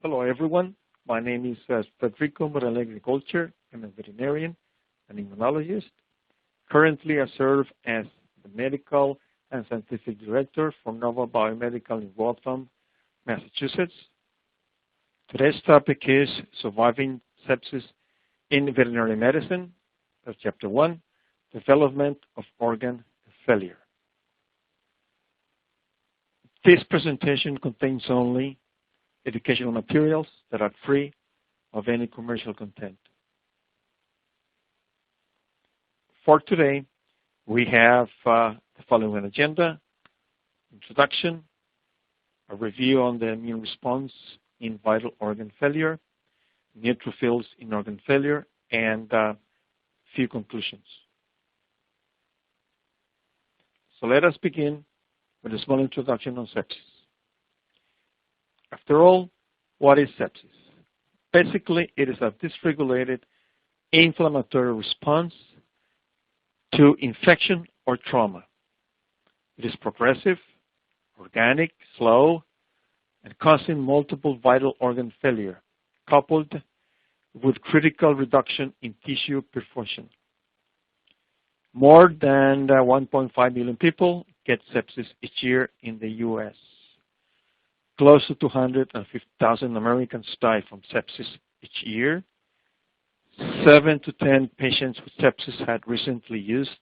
Hello, everyone. My name is Federico Montealegre-Golcher. I'm a veterinarian and immunologist. Currently, I serve as the medical and scientific director for Nova Biomedical in LATAM, Massachusetts. Today's topic is surviving sepsis in veterinary medicine. That's Chapter 1, development of organ failure. This presentation contains only educational materials that are free of any commercial content. For today, we have the following agenda: introduction, a review on the immune response in vital organ failure, neutrophils in organ failure, and a few conclusions. So let us begin with a small introduction on sepsis. After all, what is sepsis? Basically, it is a dysregulated inflammatory response to infection or trauma. It is progressive, organic, slow, and causing multiple vital organ failure, coupled with critical reduction in tissue perfusion. More than 1.5 million people get sepsis each year in the U.S. Close to 250,000 Americans die from sepsis each year. 7 to 10 patients with sepsis had recently used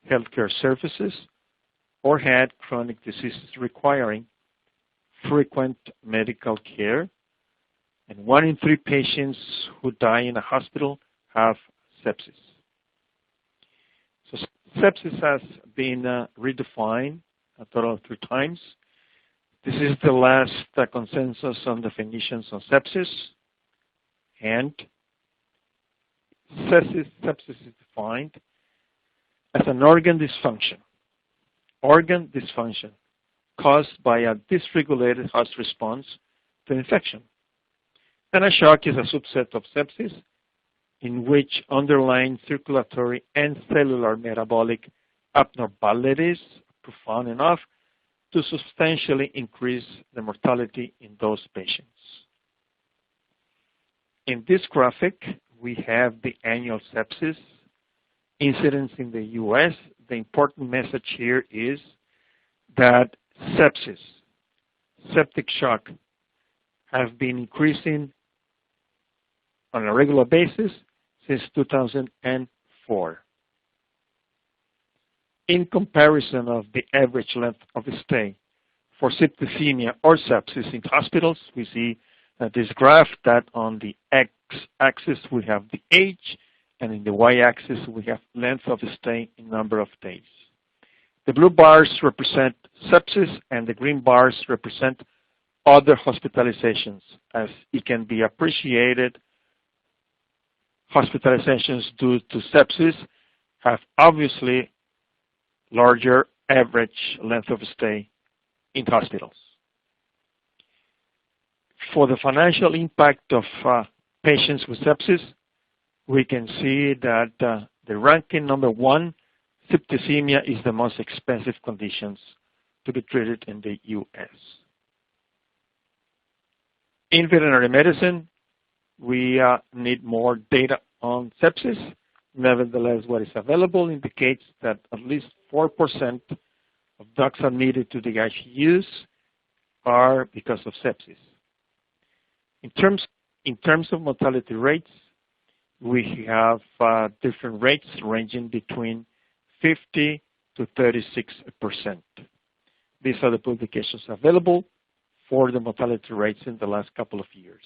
healthcare services or had chronic diseases requiring frequent medical care. And 1 in 3 patients who die in a hospital have sepsis. So sepsis has been redefined a total of 3 times. This is the last consensus on definitions on sepsis, and sepsis is defined as an organ dysfunction caused by a dysregulated host response to infection. And a shock is a subset of sepsis in which underlying circulatory and cellular metabolic abnormalities are profound enough to substantially increase the mortality in those patients. In this graphic, we have the annual sepsis incidence in the U.S. The important message here is that sepsis, septic shock, have been increasing on a regular basis since 2004. In comparison of the average length of stay for septicemia or sepsis in hospitals, we see this graph that on the x-axis we have the age, and in the y-axis we have length of stay in number of days. The blue bars represent sepsis and the green bars represent other hospitalizations. As it can be appreciated, hospitalizations due to sepsis have obviously larger average length of stay in hospitals. For the financial impact of patients with sepsis, we can see that the ranking number 1, septicemia, is the most expensive conditions to be treated in the U.S. In veterinary medicine, we need more data on sepsis. Nevertheless, what is available indicates that at least 4% of dogs admitted to the ICUs are because of sepsis. In terms of mortality rates, we have different rates ranging between 50 to 36%. These are the publications available for the mortality rates in the last couple of years.